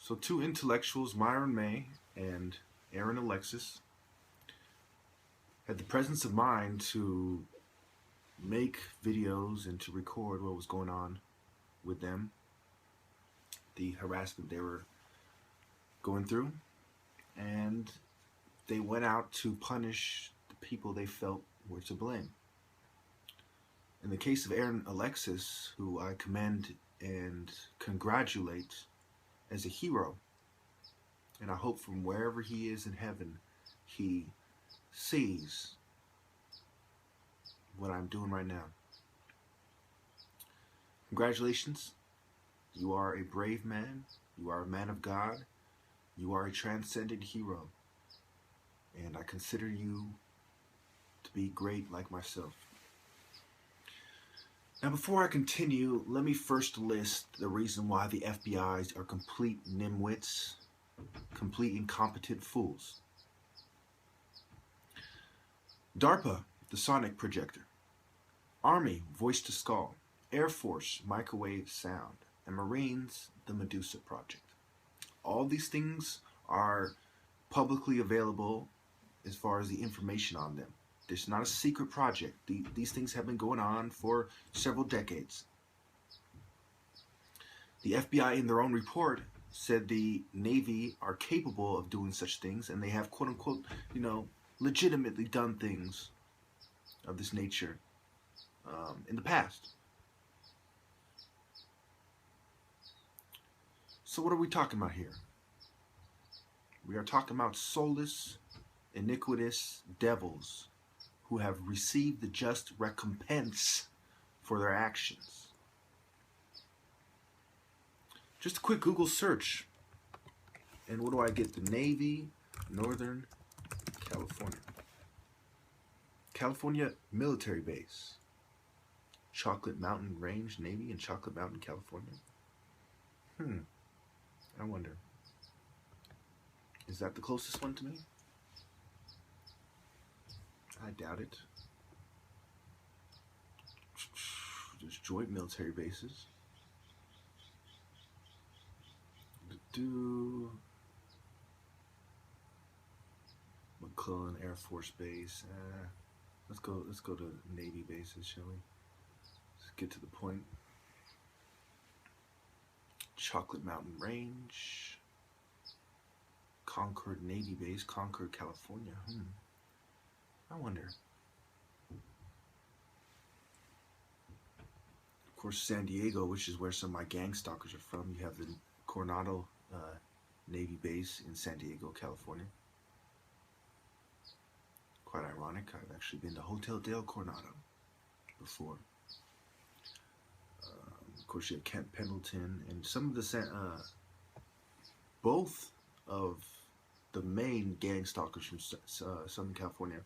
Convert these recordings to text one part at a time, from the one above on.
So two intellectuals, Myron May and Aaron Alexis, had the presence of mind to make videos and to record what was going on with them, the harassment they were going through, and they went out to punish the people they felt were to blame. In the case of Aaron Alexis, who I commend and congratulate as a hero, and I hope from wherever he is in heaven, he sees what I'm doing right now. Congratulations. You are a brave man. You are a man of God. You are a transcendent hero. And I consider you to be great like myself. Now, before I continue, let me first list the reason why the FBI's are complete nimwits, complete incompetent fools. DARPA, the sonic projector. Army, voice to skull. Air Force, microwave sound. And Marines, the Medusa project. All these things are publicly available as far as the information on them. It's not a secret project. These things have been going on for several decades. The FBI, in their own report, said the Navy are capable of doing such things, and they have, quote unquote, legitimately done things of this nature in the past. So what are we talking about here? We are talking about soulless, iniquitous devils who have received the just recompense for their actions. Just a quick Google search, and what do I get? The Navy, Northern California. California military base. Chocolate Mountain Range, Navy in Chocolate Mountain, California. I wonder. Is that the closest one to me? I doubt it. There's joint military bases. McClellan Air Force Base. Let's go to Navy bases, shall we? Let's get to the point. Chocolate Mountain Range. Concord Navy Base, Concord, California. I wonder. Of course, San Diego, which is where some of my gang stalkers are from. You have the Coronado Navy Base in San Diego, California. Quite ironic. I've actually been to Hotel Del Coronado before. Of course, you have Camp Pendleton, and some of the both of the main gang stalkers from Southern California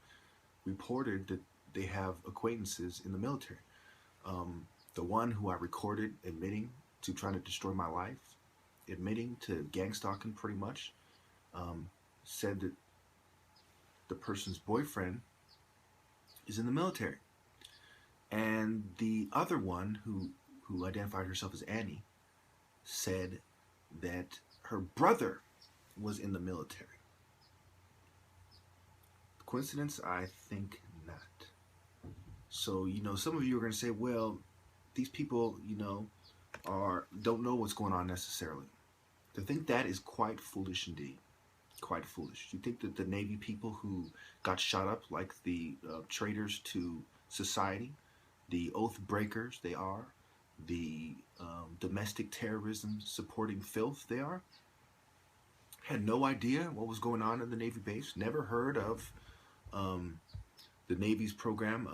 reported that they have acquaintances in the military. The one who I recorded admitting to trying to destroy my life, admitting to gang stalking pretty much, said that the person's boyfriend is in the military. And the other one who identified herself as Annie said that her brother was in the military. Coincidence? I think not. So, some of you are going to say, well, these people, don't know what's going on necessarily. To think that is quite foolish indeed. Quite foolish. You think that the Navy people who got shot up like the traitors to society, the oath breakers they are, the domestic terrorism supporting filth they are, had no idea what was going on in the Navy base, never heard of the Navy's program,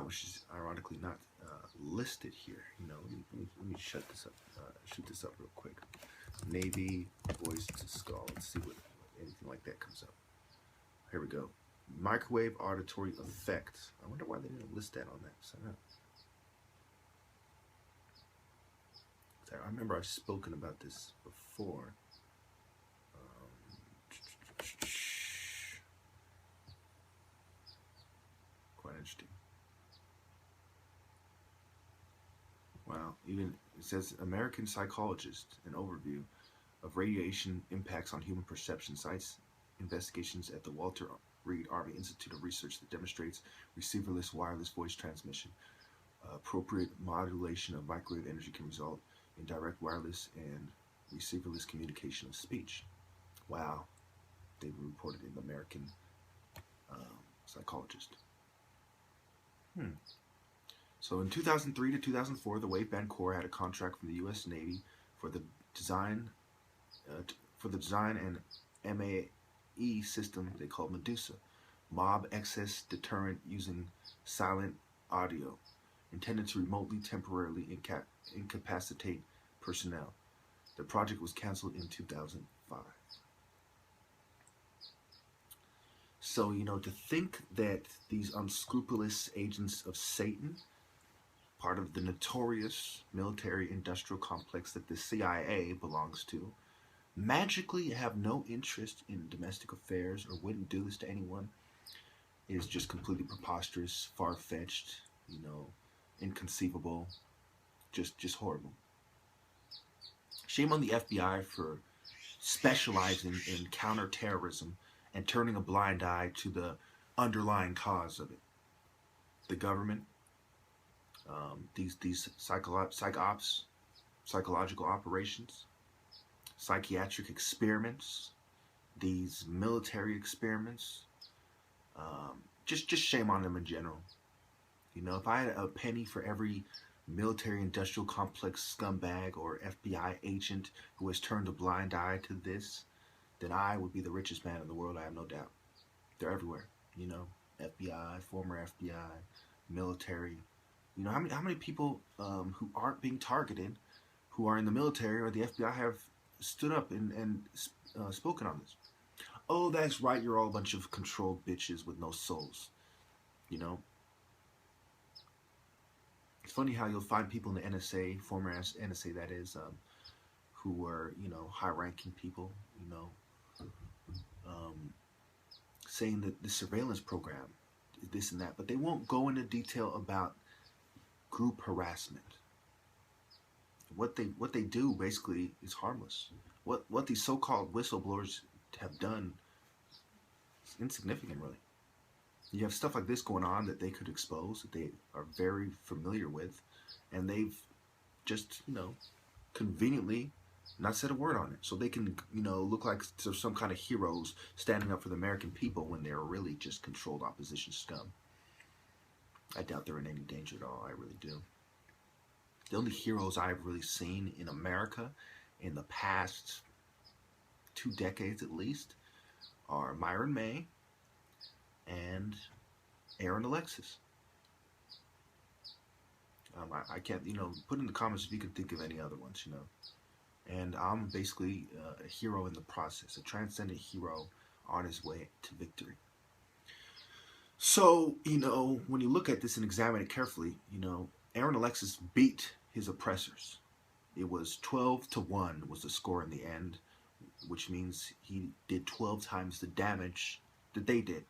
which is ironically not listed here. Let me shut this up, shoot this up real quick. Navy voice to skull. Let's see what anything like that comes up. Here we go. Microwave auditory effect. I wonder why they didn't list that on that. I remember I've spoken about this before. Quite interesting. Wow. Even it says American psychologist, an overview of radiation impacts on human perception, cites investigations at the Walter Reed Army Institute of Research that demonstrates receiverless wireless voice transmission. Appropriate modulation of microwave energy can result in direct wireless and receiverless communication of speech. Wow, they reported in the American psychologist. So in 2003 to 2004, the Waveband Corps had a contract from the U.S. Navy for the design and MAE system they called Medusa, mob excess deterrent using silent audio, intended to remotely temporarily incapacitate personnel. The project was canceled in 2005. So, to think that these unscrupulous agents of Satan, part of the notorious military-industrial complex that the CIA belongs to, magically have no interest in domestic affairs or wouldn't do this to anyone is just completely preposterous, far-fetched, inconceivable, just horrible. Shame on the FBI for specializing in counterterrorism and turning a blind eye to the underlying cause of it. The government, these psychological operations, psychiatric experiments, these military experiments, just shame on them in general. If I had a penny for every military-industrial complex scumbag or FBI agent who has turned a blind eye to this, then I would be the richest man in the world, I have no doubt. They're everywhere, FBI, former FBI, military. How many people who aren't being targeted, who are in the military or the FBI, have stood up and spoken on this? Oh, that's right, you're all a bunch of controlled bitches with no souls. It's funny how you'll find people in the NSA, former NSA that is, who were, high-ranking people, saying that the surveillance program, this and that, but they won't go into detail about group harassment. What they do basically is harmless. What these so-called whistleblowers have done is insignificant, really. You have stuff like this going on that they could expose, that they are very familiar with, and they've just, conveniently not said a word on it. So they can, look like some kind of heroes standing up for the American people when they're really just controlled opposition scum. I doubt they're in any danger at all. I really do. The only heroes I've really seen in America in the past 2 decades at least are Myron May and Aaron Alexis. I can't, put in the comments if you can think of any other ones, And I'm basically a hero in the process, a transcendent hero on his way to victory. So, when you look at this and examine it carefully, Aaron Alexis beat his oppressors. It was 12-1 was the score in the end, which means he did 12 times the damage that they did.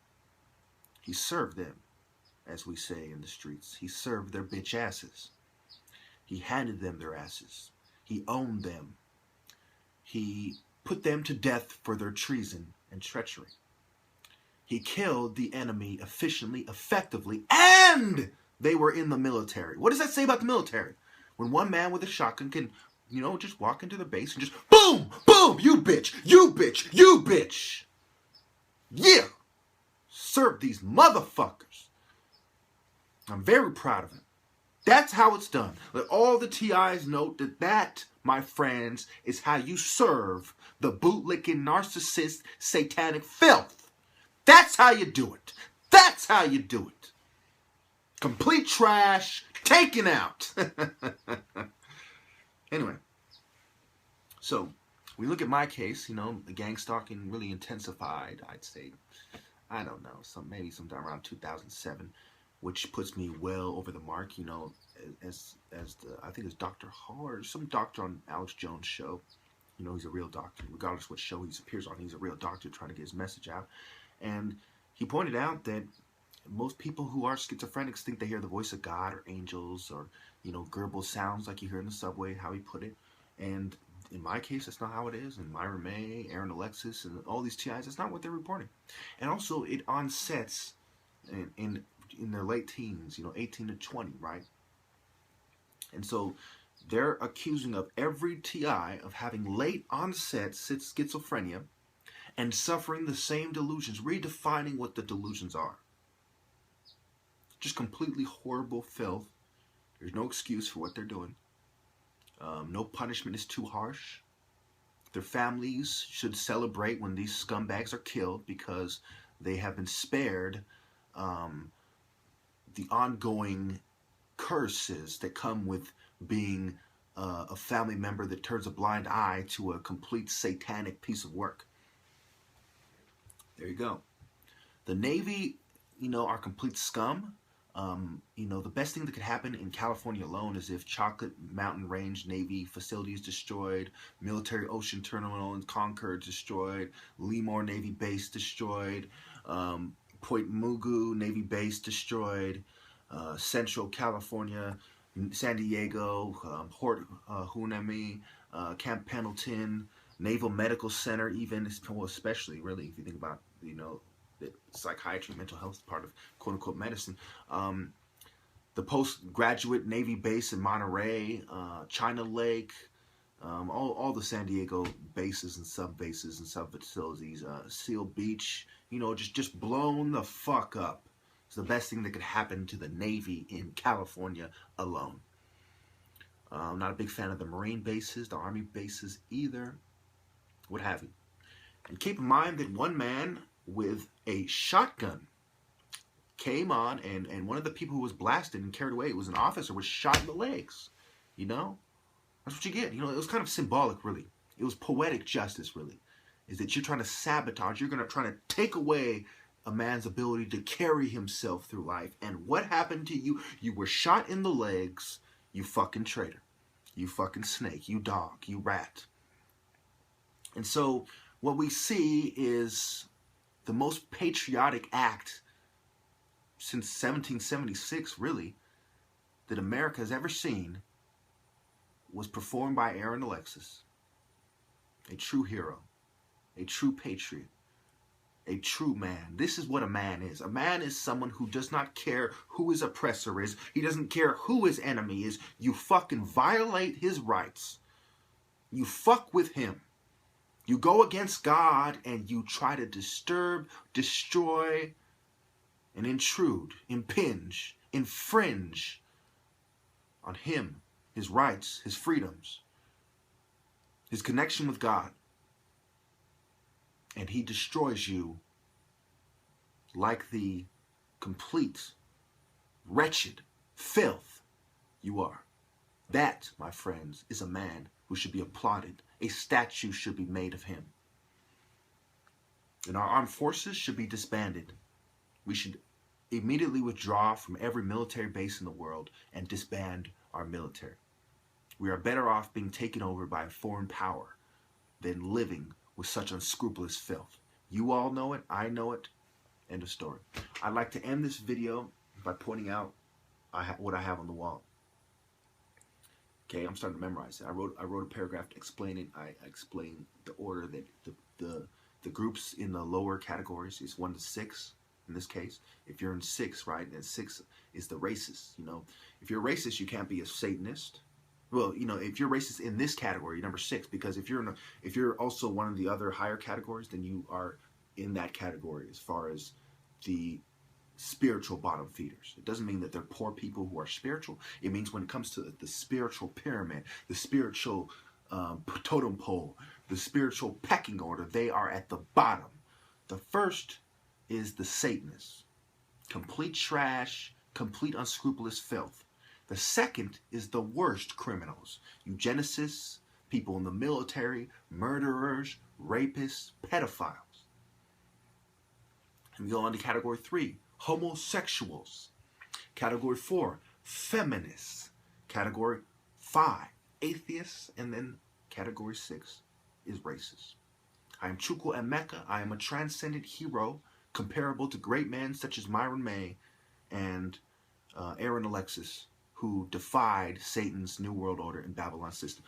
He served them, as we say in the streets. He served their bitch asses. He handed them their asses. He owned them. He put them to death for their treason and treachery. He killed the enemy efficiently, effectively, and they were in the military. What does that say about the military? When one man with a shotgun can, just walk into the base and just, boom, boom, you bitch, you bitch, you bitch. Yeah. Serve these motherfuckers. I'm very proud of him. That's how it's done. Let all the TIs note that, my friends, is how you serve the bootlicking, narcissist, satanic filth. That's how you do it. That's how you do it. Complete trash, taken out. Anyway, so we look at my case, the gang stalking really intensified, I'd say, I don't know, maybe sometime around 2007, which puts me well over the mark, as I think it's Dr. Hall or some doctor on Alex Jones' show. He's a real doctor. Regardless of what show he appears on, he's a real doctor trying to get his message out. And he pointed out that Most people who are schizophrenics think they hear the voice of God or angels or, gurgle sounds like you hear in the subway, how he put it. And in my case, that's not how it is. And Myra May, Aaron Alexis, and all these TIs, that's not what they're reporting. And also, it onsets in their late teens, 18 to 20, right? And so they're accusing of every TI of having late onset schizophrenia and suffering the same delusions, redefining what the delusions are. Just completely horrible filth. There's no excuse for what they're doing. No punishment is too harsh. Their families should celebrate when these scumbags are killed because they have been spared the ongoing curses that come with being a family member that turns a blind eye to a complete satanic piece of work. There you go. The Navy, are complete scum. The best thing that could happen in California alone is if Chocolate Mountain Range Navy facility is destroyed, Military Ocean Terminal in Concord destroyed, Lemoore Navy Base destroyed, Point Mugu Navy Base destroyed, Central California, San Diego, Port Hueneme, Camp Pendleton, Naval Medical Center, even, especially really if you think about, psychiatry, mental health is part of quote-unquote medicine. The postgraduate Navy base in Monterey, China Lake, all the San Diego bases and sub-bases and sub-facilities, Seal Beach, just blown the fuck up. It's the best thing that could happen to the Navy in California alone. I'm not a big fan of the Marine bases, the Army bases either, what have you. And keep in mind that one man with a shotgun came on, and one of the people who was blasted and carried away, it was an officer, was shot in the legs. That's what you get. It was kind of symbolic, really. It was poetic justice, really. Is that you're trying to sabotage, you're trying to take away a man's ability to carry himself through life. And what happened to you? You were shot in the legs, you fucking traitor. You fucking snake, you dog, you rat. And so what we see is the most patriotic act since 1776, really, that America has ever seen was performed by Aaron Alexis. A true hero, a true patriot, a true man. This is what a man is. A man is someone who does not care who his oppressor is. He doesn't care who his enemy is. You fucking violate his rights. You fuck with him. You go against God and you try to disturb, destroy, and intrude, impinge, infringe on him, his rights, his freedoms, his connection with God. And he destroys you like the complete, wretched filth you are. That, my friends, is a man who should be applauded. A statue should be made of him. And our armed forces should be disbanded. We should immediately withdraw from every military base in the world and disband our military. We are better off being taken over by a foreign power than living with such unscrupulous filth. You all know it. I know it. End of story. I'd like to end this video by pointing out what I have on the wall. Okay, I'm starting to memorize it. I wrote a paragraph explaining. I explain the order that the groups in the lower categories is 1 to 6 in this case. If you're in 6, right, and 6 is the racist. If you're racist, you can't be a Satanist. Well, if you're racist in this category, number 6, because if you're also one of the other higher categories, then you are in that category as far as the spiritual bottom feeders. It doesn't mean that they're poor people who are spiritual. It means when it comes to the spiritual pyramid, the spiritual totem pole, the spiritual pecking order, they are at the bottom. The first is the Satanists. Complete trash, complete unscrupulous filth. The second is the worst criminals. Eugenicists, people in the military, murderers, rapists, pedophiles. And we go on to category 3, homosexuals. Category 4, feminists. Category 5, atheists. And then category 6 is racists. I am Chukwu Emeka. I am a transcendent hero comparable to great men such as Myron May and Aaron Alexis, who defied Satan's New World Order and Babylon system.